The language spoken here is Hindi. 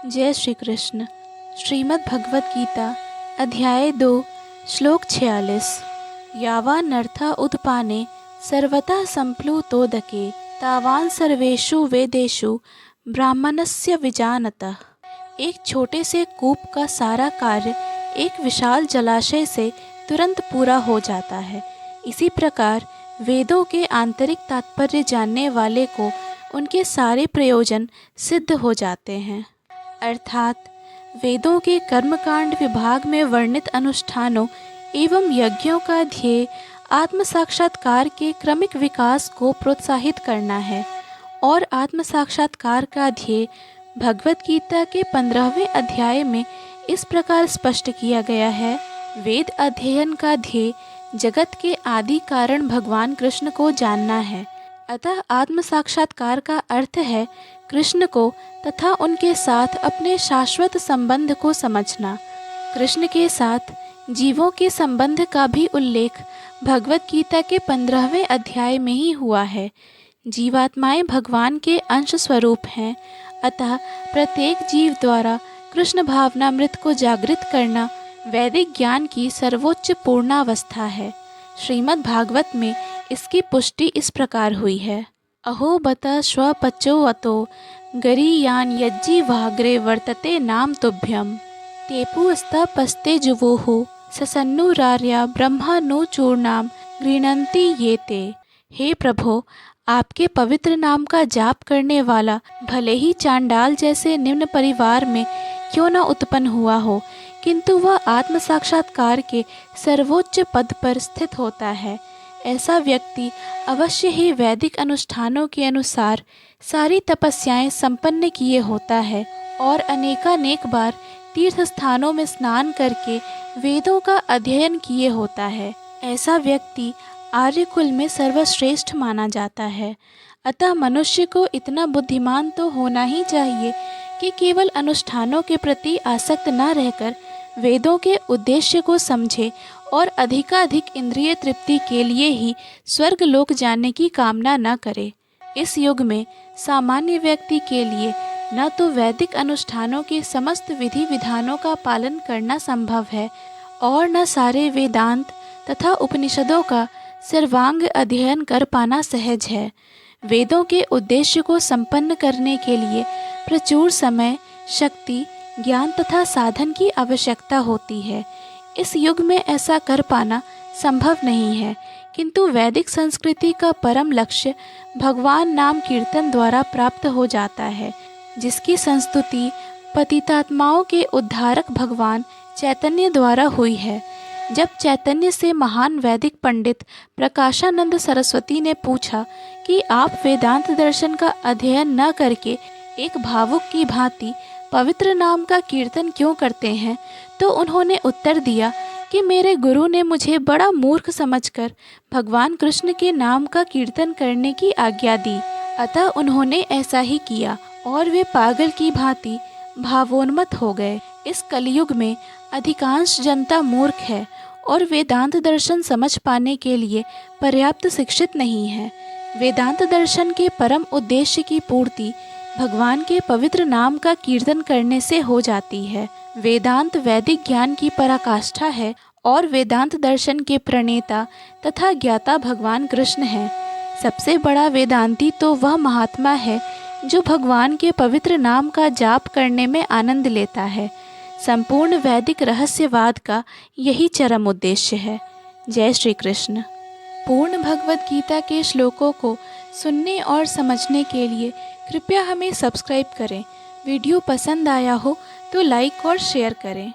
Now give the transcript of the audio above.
जय श्री कृष्ण। श्रीमद् भगवत गीता अध्याय 2 श्लोक 46। यावानर्था उदपाने सर्वतः संप्लुतोदके तावान सर्वेषु वेदेषु ब्राह्मणस्य विजानतः। एक छोटे से कूप का सारा कार्य एक विशाल जलाशय से तुरंत पूरा हो जाता है। इसी प्रकार वेदों के आंतरिक तात्पर्य जानने वाले को उनके सारे प्रयोजन सिद्ध हो जाते हैं। अर्थात वेदों के कर्मकांड विभाग में वर्णित अनुष्ठानों एवं यज्ञों का ध्येय आत्म साक्षात्कार के क्रमिक विकास को प्रोत्साहित करना है। और आत्म साक्षात्कार का ध्येय भगवत गीता के 15वें अध्याय में इस प्रकार स्पष्ट किया गया है। वेद अध्ययन का ध्येय जगत के आदि कारण भगवान कृष्ण को जानना है। अतः आत्म साक्षात्कार का अर्थ है कृष्ण को तथा उनके साथ अपने शाश्वत संबंध को समझना। कृष्ण के साथ जीवों के संबंध का भी उल्लेख भगवत गीता के 15वें अध्याय में ही हुआ है। जीवात्माएं भगवान के अंश स्वरूप हैं, अतः प्रत्येक जीव द्वारा कृष्ण भावनामृत को जागृत करना वैदिक ज्ञान की सर्वोच्च पूर्णावस्था है। श्रीमद् भागवत में इसकी पुष्टि इस प्रकार हुई है। अहो बत स्वपचो अतो गरीयान यज्जी वाग्रे वर्तते नाम तुभ्यम तेपुस्तपस्ते जुवोः ससन्नुरार्या ब्रह्मानुचूर्णाम गृह्णन्ति ये ते। हे प्रभो, आपके पवित्र नाम का जाप करने वाला भले ही चांडाल जैसे निम्न परिवार में क्यों न उत्पन्न हुआ हो, किंतु वह आत्म साक्षात्कार के सर्वोच्च पद पर स्थित होता है। ऐसा व्यक्ति अवश्य ही वैदिक अनुष्ठानों के अनुसार सारी तपस्याएं संपन्न किए होता है और अनेकानेक बार तीर्थ स्थानों में स्नान करके वेदों का अध्ययन किए होता है। ऐसा व्यक्ति आर्य कुल में सर्वश्रेष्ठ माना जाता है। अतः मनुष्य को इतना बुद्धिमान तो होना ही चाहिए कि केवल अनुष्ठानों के प्रति आसक्त न रहकर वेदों के उद्देश्य को समझे और अधिकाधिक इंद्रिय तृप्ति के लिए ही स्वर्ग लोक जाने की कामना न करे। इस युग में सामान्य व्यक्ति के लिए न तो वैदिक अनुष्ठानों के समस्त विधि विधानों का पालन करना संभव है और न सारे वेदांत तथा उपनिषदों का सर्वांग अध्ययन कर पाना सहज है। वेदों के उद्देश्य को संपन्न करने के लिए प्रचुर समय, शक्ति, ज्ञान तथा साधन की आवश्यकता होती है। इस युग में ऐसा कर पाना संभव नहीं है, किंतु वैदिक संस्कृति का परम लक्ष्य भगवान नाम कीर्तन द्वारा प्राप्त हो जाता है, जिसकी संस्तुति पतितात्माओं के उद्धारक भगवान चैतन्य द्वारा हुई है। जब चैतन्य से महान वैदिक पंडित प्रकाशानंद सरस्वती ने पूछा कि आप वेदांत दर्शन का अध्ययन न करके एक भावुक की भांति पवित्र नाम का कीर्तन क्यों करते हैं, तो उन्होंने उत्तर दिया कि मेरे गुरु ने मुझे बड़ा मूर्ख समझकर भगवान कृष्ण के नाम का कीर्तन करने की आज्ञा दी। अतः उन्होंने ऐसा ही किया और वे पागल की भांति भावोन्मत्त हो गए। इस कलयुग में अधिकांश जनता मूर्ख है और वेदांत दर्शन समझ पाने के लिए पर्याप्त शिक्षित नहीं है। वेदांत दर्शन के परम उद्देश्य की पूर्ति भगवान के पवित्र नाम का कीर्तन करने से हो जाती है। वेदांत वैदिक ज्ञान की पराकाष्ठा है और वेदांत दर्शन के प्रणेता तथा ज्ञाता भगवान कृष्ण हैं। सबसे बड़ा वेदांती तो वह महात्मा है जो भगवान के पवित्र नाम का जाप करने में आनंद लेता है। संपूर्ण वैदिक रहस्यवाद का यही चरम उद्देश्य है। जय श्री कृष्ण। पूर्ण भगवत गीता के श्लोकों को सुनने और समझने के लिए कृपया हमें सब्सक्राइब करें। वीडियो पसंद आया हो तो लाइक और शेयर करें।